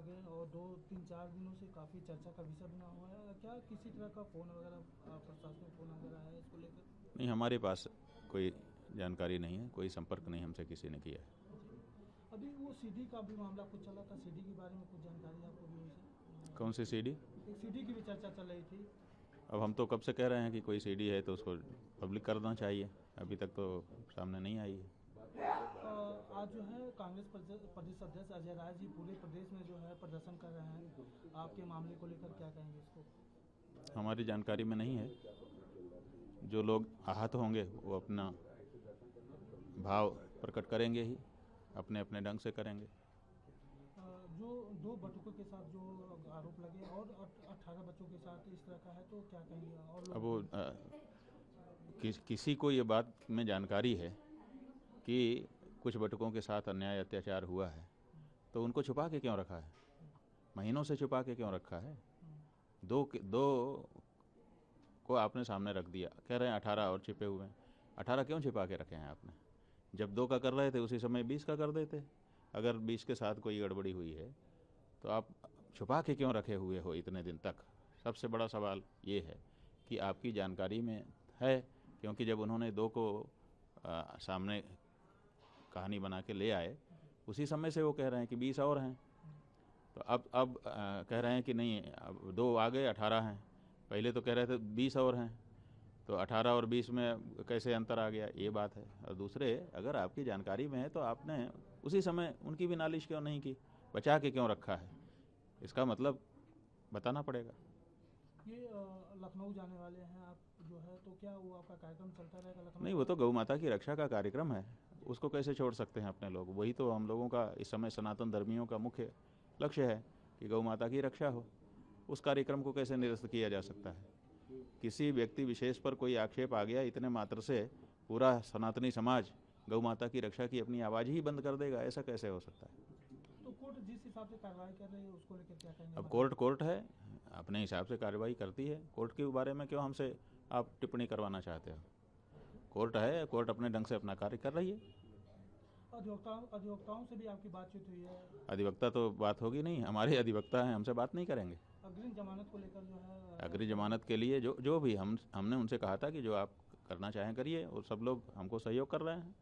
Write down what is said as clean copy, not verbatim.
लगे और 2-3-4 दिनों से काफ़ी चर्चा का विषय बना हुआ है। क्या किसी तरह का फ़ोन वगैरह प्रशासनिक फ़ोन वगैरह है इसको लेकर? नहीं, हमारे पास कोई जानकारी नहीं है, कोई संपर्क नहीं हमसे किसी ने किया है। अभी वो सीडी का भी मामला कुछ चला था, सीडी के बारे में कुछ जानकारी आपको भी उनसे? कौन सी सीडी? एक सीडी की भी चर्चा चल रही थी। अब हम तो कब से कह रहे हैं कि कोई सीडी है तो उसको पब्लिक करना चाहिए, अभी तक तो सामने नहीं आई है। आज जो है कांग्रेस प्रदेश अध्यक्ष अजय राय जी पूरे प्रदेश में जो है प्रदर्शन कर रहे हैं, आपके मामले को लेकर क्या कहेंगे इसको? हमारी जानकारी में नहीं है। जो लोग आहत होंगे वो अपना भाव प्रकट करेंगे ही, अपने अपने ढंग से करेंगे। जो 2 बटुकों के साथ जो आरोप लगे और 18 बच्चों के साथ इस तरह का है, तो क्या कहेंगे? और अब वो किसी को ये बात में जानकारी है कि कुछ बटुकों के साथ अन्याय अत्याचार हुआ है तो उनको छुपा के क्यों रखा है? महीनों से छुपा के क्यों रखा है? दो को आपने सामने रख दिया, कह रहे हैं 18 और छिपे हुए हैं। 18 क्यों छिपा के रखे हैं आपने? जब 2 का कर रहे थे उसी समय 20 का कर देते। अगर 20 के साथ कोई गड़बड़ी हुई है तो आप छुपा के क्यों रखे हुए हो इतने दिन तक? सबसे बड़ा सवाल ये है कि आपकी जानकारी में है, क्योंकि जब उन्होंने 2 को सामने कहानी बना के ले आए उसी समय से वो कह रहे हैं कि 20 और हैं। तो अब कह रहे हैं कि नहीं, अब 2 आ गए, 18 हैं। पहले तो कह रहे थे 20 और हैं, तो 18 और 20 में कैसे अंतर आ गया, ये बात है। और दूसरे, अगर आपकी जानकारी में है तो आपने उसी समय उनकी भी नालिश क्यों नहीं की, बचा के क्यों रखा है? इसका मतलब बताना पड़ेगा। ये लखनऊ जाने वाले हैं आप जो है, तो क्या वो आपका कार्यक्रम चलता रहेगा लखनऊ? नहीं, वो तो गौ माता की रक्षा का कार्यक्रम है, उसको कैसे छोड़ सकते हैं अपने लोग? वही तो हम लोगों का इस समय सनातन धर्मियों का मुख्य लक्ष्य है कि गौ माता की रक्षा हो। उस कार्यक्रम को कैसे निरस्त किया जा सकता है? किसी व्यक्ति विशेष पर कोई आक्षेप आ गया इतने मात्र से पूरा सनातनी समाज गौ माता की रक्षा की अपनी आवाज़ ही बंद कर देगा? ऐसा कैसे हो सकता है? तो कोर्ट जिस हिसाब से कार्रवाई कर रही है उसको लेकर क्या कहेंगे? अब कोर्ट है, अपने हिसाब से कार्रवाई करती है। कोर्ट के बारे में क्यों हमसे आप टिप्पणी करवाना चाहते हो? कोर्ट है, कोर्ट अपने ढंग से अपना कार्य कर रही है। अधिवक्ताओं से भी आपकी बातचीत हुई है? अधिवक्ता तो बात होगी नहीं, हमारे अधिवक्ता हैं, हमसे बात नहीं करेंगे। अग्रिम जमानत को लेकर जो है? अग्रिम जमानत के लिए जो भी हमने उनसे कहा था कि जो आप करना चाहें करिए, और सब लोग हमको सहयोग कर रहे हैं।